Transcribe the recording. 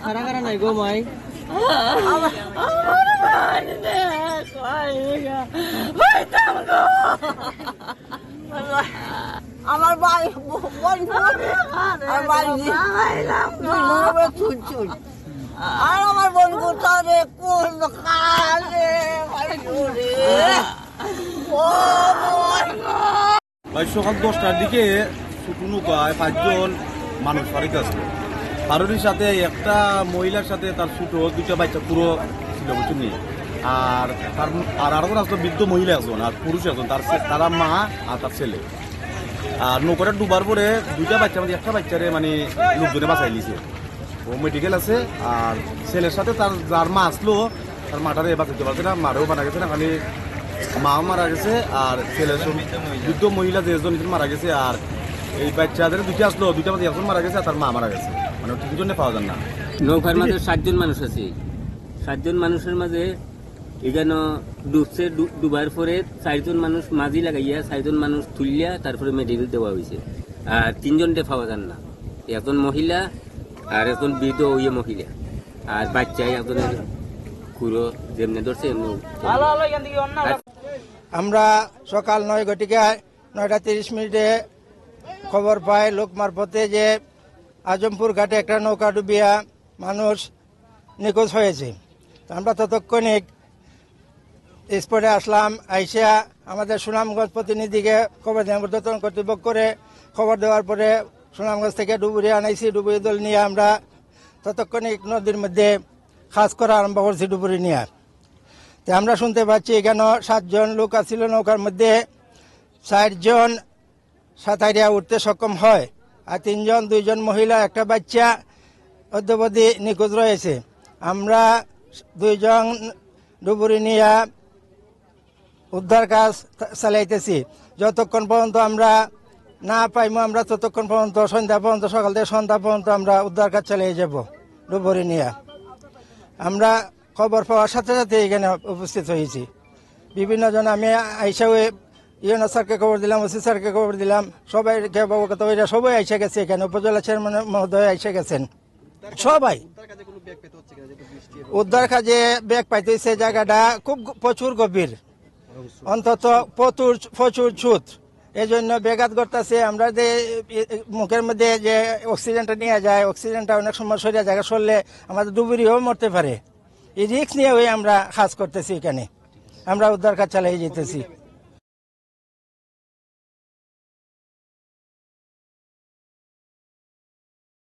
খারা খারা নাই গো মাই আমার বাড়ি চুল আর আমার বন্ধু তারে কোন কালে ভাই সকাল 10টার দিকে ছোট নৌকায় 5 জন মানুষ বাড়িতে আসলো। কারোর সাথে একটা মহিলার সাথে তার ছোট 2টা বাচ্চা পুরো ছিল বুঝছেন নি। আর আরেকজন আসলো বৃদ্ধ মহিলা একজন আর পুরুষ একজন, তারা মা আর তার ছেলে। আর নৌকাটা ডুবার পরে 2টা বাচ্চা মানে একটা বাচ্চারে মানে লোকজনে বাঁচাই নিয়েছে, ও মেডিকেল আছে। আর ছেলের সাথে তার যার মা আসলো তার মাটারে বাঁচাতে পারছে না, মারেও মারা গেছে না, খালি মা মারা গেছে আর ছেলের বৃদ্ধ মহিলা যেজন মারা গেছে। আর এই বাচ্চাদের 2টা আসলো, 2টা মধ্যে একজন মারা গেছে আর তার মা মারা গেছে, মানে ঠিক জন্য পাওয়া যায় না। নৌকার মাঝে 7 জন মানুষ আছে। 7 জন মানুষের মাঝে এখানে ডুবছে, ডুবার পরে 4 জন মানুষ মাঝি লাগাইয়া 4 জন মানুষ তুলিয়া তারপরে মেডিকেল দেওয়া হয়েছে। আর 3 জনকে পাওয়া যান না, একজন মহিলা আর একজন বৃদ্ধ ওই মহিলা আর বাচ্চাই একজনের খুঁড়ো যেমনি ধরছে এমনি। আমরা সকাল 9 ঘটিকায় 9:30 খবর পাই লোক মারফতে যে আজমপুর ঘাটে একটা নৌকা ডুবিয়া মানুষ নিখোঁজ হয়েছে। আমরা ততক্ষণিক স্পটে আসলাম, আইসা আমাদের সুনামগঞ্জ প্রতিনিধিকে খবর দিলাম। ঊর্ধ্বতন কর্তৃপক্ষরে খবর দেওয়ার পরে সুনামগঞ্জ থেকে ডুবুরি আনাইছি, ডুবুরি দল নিয়ে আমরা ততক্ষণিক নদীর মধ্যে খাস করা আরম্ভ করছি ডুবুরি নিয়ে। তো আমরা শুনতে পাচ্ছি এখানে 7 জন লোক আছিল নৌকার মধ্যে, 4 জন সাঁতারিয়া উঠতে সক্ষম হয় আর 3 জন, 2 জন মহিলা একটা বাচ্চা অদ্যাবধি নিখোঁজ রয়েছে। আমরা 2 জন ডুবুরি নিয়ে উদ্ধার কাজ চালাইতেছি। যতক্ষণ পর্যন্ত আমরা না পাইমো আমরা ততক্ষণ পর্যন্ত সন্ধ্যা পর্যন্ত, সকাল থেকে সন্ধ্যা পর্যন্ত আমরা উদ্ধার কাজ চালিয়ে যাব ডুবুরি নিয়ে। আমরা খবর পাওয়ার সাথে সাথে এখানে উপস্থিত হয়েছি। বিভিন্ন জন আমি আইসা ইউনো স্যারকে খবর দিলাম, ওসি স্যারকে খবর দিলাম, সবাইকে অবগত হইয়া সবাই আইসা গেছে এখানে। উপজেলা চেয়ারম্যান মহোদয় আইসা গেছেন সবাই। উদ্ধার কাজে ব্যাগ পাইতেছে, জায়গাটা খুব প্রচুর গভীর, অন্তত প্রচুর ছুত, এই জন্য ব্যাঘাত ঘটতেছে। আমরা যে মুখের মধ্যে যে অক্সিজেনটা নিয়ে যায়, অক্সিজেনটা অনেক সময় সরিয়া জায়গা সরলে আমাদের ডুবুরিও মরতে পারে। এই রিস্ক নিয়ে আমরা কাজ করতেছি এখানে, আমরা উদ্ধার কাজ চালিয়ে যেতেছি।